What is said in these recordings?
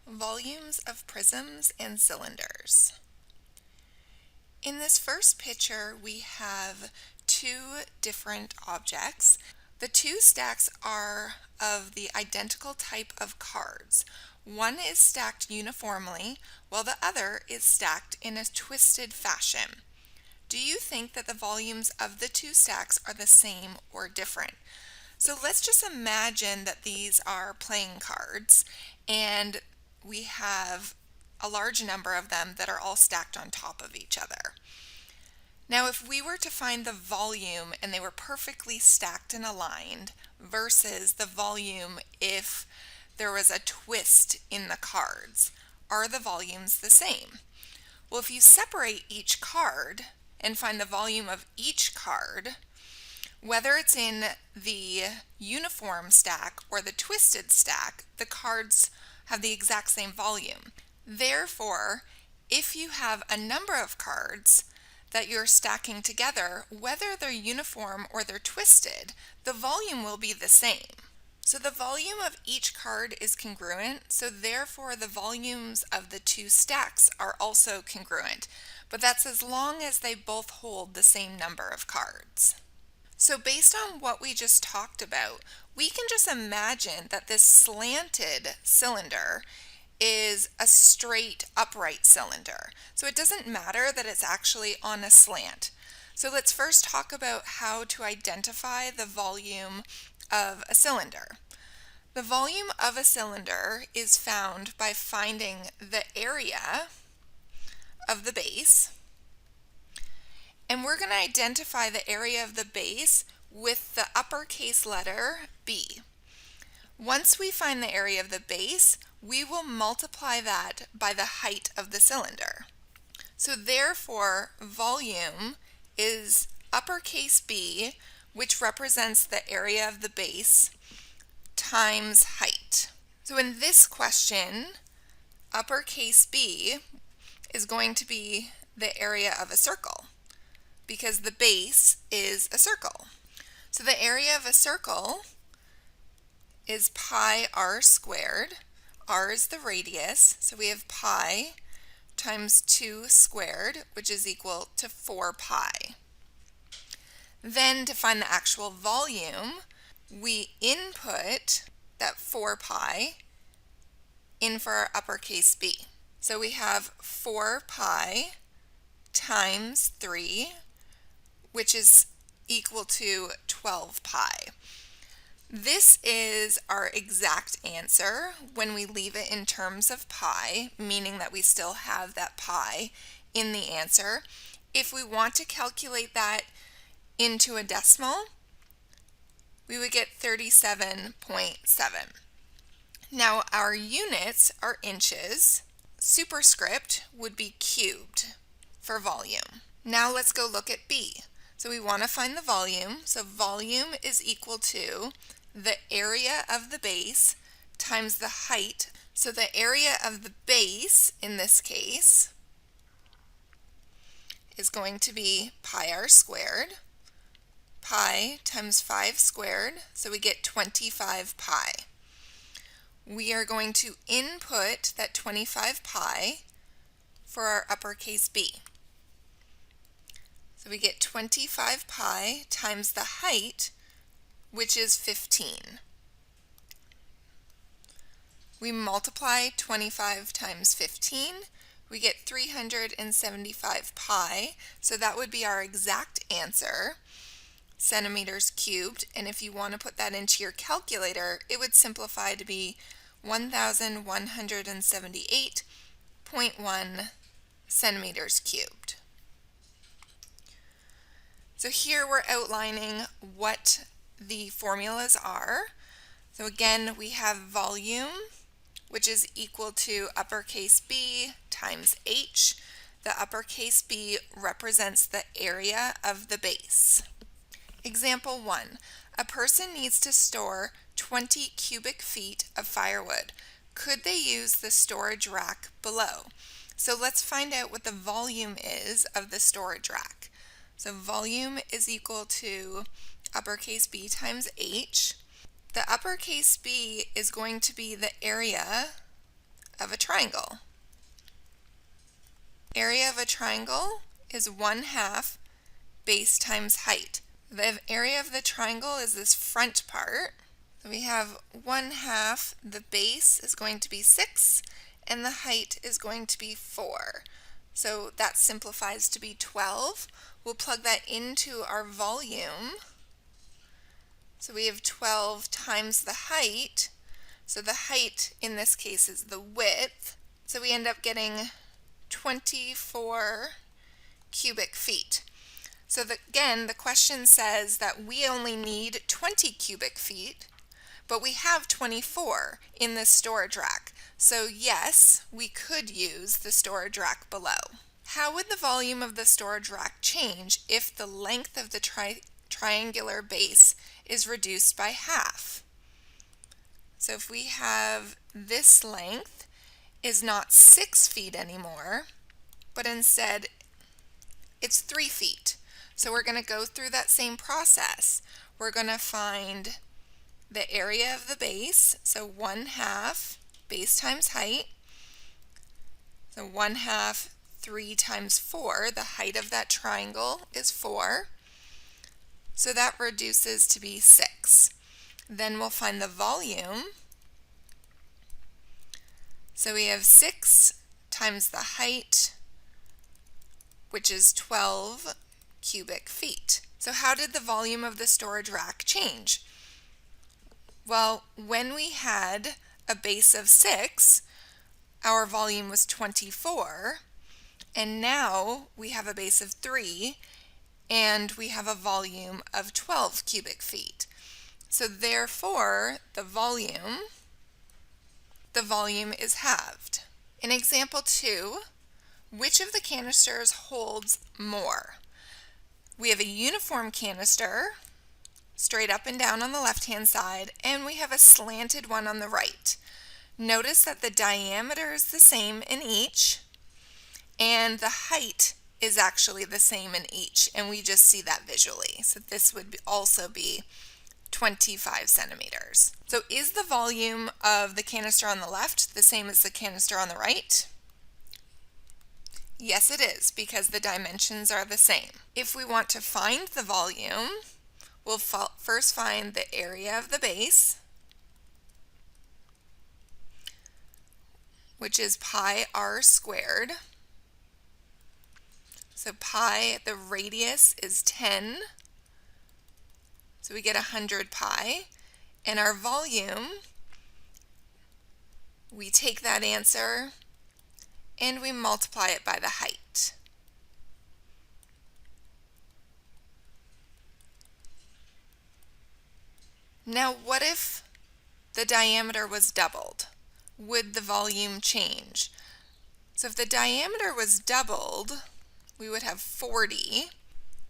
Volumes of prisms and cylinders. In this first picture, we have two different objects. The two stacks are of the identical type of cards. One is stacked uniformly, while the other is stacked in a twisted fashion. Do you think that the volumes of the two stacks are the same or different? So let's just imagine that these are playing cards, and we have a large number of them that are all stacked on top of each other. Now, if we were to find the volume and they were perfectly stacked and aligned versus the volume if there was a twist in the cards, are the volumes the same? Well, if you separate each card and find the volume of each card, whether it's in the uniform stack or the twisted stack, the cards have the exact same volume. Therefore, if you have a number of cards that you're stacking together, whether they're uniform or they're twisted, the volume will be the same. So the volume of each card is congruent, so therefore the volumes of the two stacks are also congruent. But that's as long as they both hold the same number of cards. So based on what we just talked about, we can just imagine that this slanted cylinder is a straight upright cylinder. So it doesn't matter that it's actually on a slant. So let's first talk about how to identify the volume of a cylinder. The volume of a cylinder is found by finding the area of the base. And we're going to identify the area of the base with the uppercase letter B. Once we find the area of the base, we will multiply that by the height of the cylinder. So therefore, volume is uppercase B, which represents the area of the base, times height. So in this question, uppercase B is going to be the area of a circle, because the base is a circle. So the area of a circle is pi r squared. R is the radius, so we have pi times 2 squared, which is equal to 4 pi. Then to find the actual volume, we input that 4 pi in for our uppercase B. So we have 4 pi times 3, which is equal to 12 pi. This is our exact answer when we leave it in terms of pi, meaning that we still have that pi in the answer. If we want to calculate that into a decimal, we would get 37.7. Now our units are inches. Superscript would be cubed for volume. Now let's go look at B. So we want to find the volume. So volume is equal to the area of the base times the height. So the area of the base, in this case, is going to be pi r squared. Pi times 5 squared, so we get 25 pi. We are going to input that 25 pi for our uppercase B. So we get 25 pi times the height, which is 15. We multiply 25 times 15, we get 375 pi, so that would be our exact answer, centimeters cubed. And if you want to put that into your calculator, it would simplify to be 1,178.1 centimeters cubed. So here we're outlining what the formulas are. So again, we have volume, which is equal to uppercase B times H. The uppercase B represents the area of the base. Example 1. A person needs to store 20 cubic feet of firewood. Could they use the storage rack below? So let's find out what the volume is of the storage rack. So volume is equal to uppercase B times H. The uppercase B is going to be the area of a triangle. Area of a triangle is 1/2 base times height. The area of the triangle is this front part. So we have 1/2, the base is going to be 6, and the height is going to be 4. So that simplifies to be 12. We'll plug that into our volume. So we have 12 times the height. So the height in this case is the width. So we end up getting 24 cubic feet. So again, the question says that we only need 20 cubic feet, but we have 24 in this storage rack. So yes, we could use the storage rack below. How would the volume of the storage rack change if the length of the triangular base is reduced by half? So if we have this length is not 6 feet anymore, but instead it's 3 feet. So we're going to go through that same process. We're going to find the area of the base, so 1/2 base times height. So 1/2, 3 times 4, the height of that triangle is 4. So that reduces to be 6. Then we'll find the volume. So we have 6 times the height, which is 12 cubic feet. So how did the volume of the storage rack change? Well, when we had a base of 6, our volume was 24, and now we have a base of 3, and we have a volume of 12 cubic feet. So therefore, the volume is halved. In example 2, which of the canisters holds more? We have a uniform canister, straight up and down on the left-hand side, and we have a slanted one on the right. Notice that the diameter is the same in each, and the height is actually the same in each, and we just see that visually. So this would also be 25 centimeters. So is the volume of the canister on the left the same as the canister on the right? Yes, it is, because the dimensions are the same. If we want to find the volume, we'll first find the area of the base, which is pi r squared. So pi, the radius is 10, so we get 100 pi. And our volume, we take that answer and we multiply it by the height. Now what if the diameter was doubled? Would the volume change? So if the diameter was doubled, we would have 40.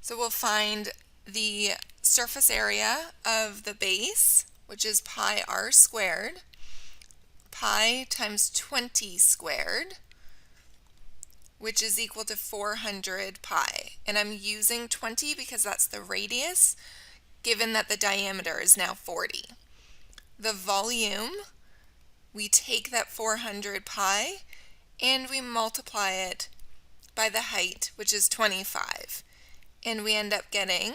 So we'll find the surface area of the base, which is pi r squared, pi times 20 squared, which is equal to 400 pi. And I'm using 20 because that's the radius, given that the diameter is now 40. The volume, we take that 400 pi and we multiply it by the height, which is 25. And we end up getting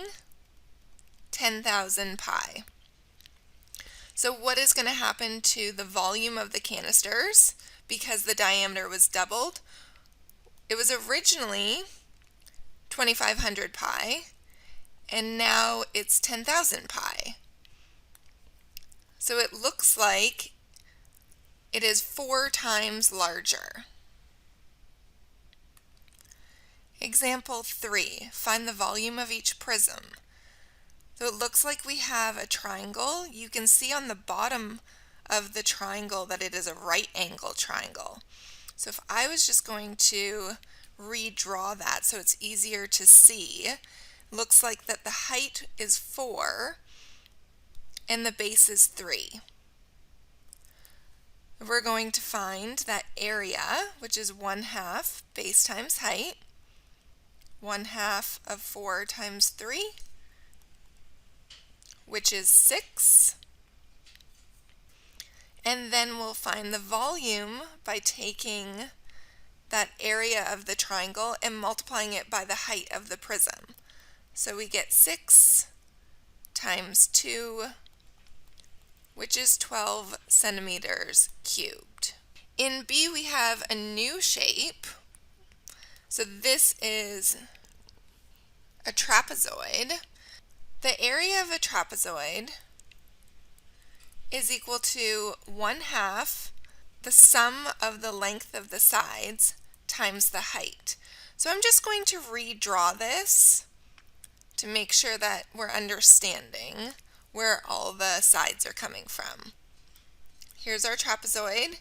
10,000 pi. So what is going to happen to the volume of the canisters because the diameter was doubled? It was originally 2,500 pi, and now it's 10,000 pi. So it looks like it is 4 times larger. Example 3, find the volume of each prism. So it looks like we have a triangle. You can see on the bottom of the triangle that it is a right angle triangle. So if I was just going to redraw that so it's easier to see, looks like that the height is 4 and the base is 3. We're going to find that area, which is 1/2 base times height. 1/2 of 4 times 3, which is 6. And then we'll find the volume by taking that area of the triangle and multiplying it by the height of the prism. So we get 6 times 2, which is 12 centimeters cubed. In B, we have a new shape. So this is a trapezoid. The area of a trapezoid is equal to 1/2 the sum of the length of the sides times the height. So I'm just going to redraw this to make sure that we're understanding where all the sides are coming from. Here's our trapezoid.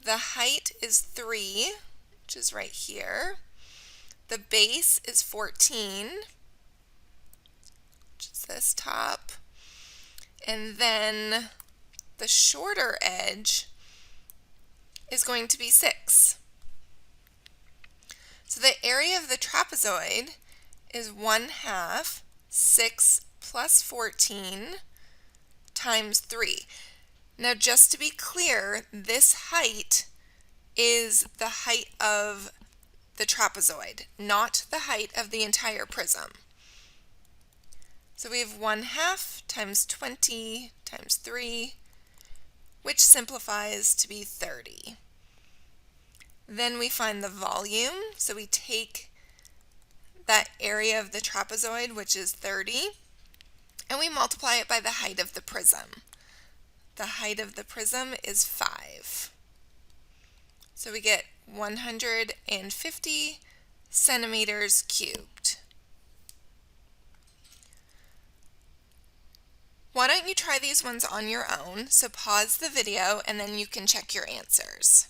The height is 3, which is right here. The base is 14, which is this top. And then the shorter edge is going to be 6. So the area of the trapezoid is 1/2 6 plus 14 times 3. Now just to be clear, this height is the height of the trapezoid, not the height of the entire prism. So we have 1/2 times 20 times 3, which simplifies to be 30. Then we find the volume, so we take that area of the trapezoid, which is 30, and we multiply it by the height of the prism. The height of the prism is 5. So we get 150 centimeters cubed. Why don't you try these ones on your own? So pause the video and then you can check your answers.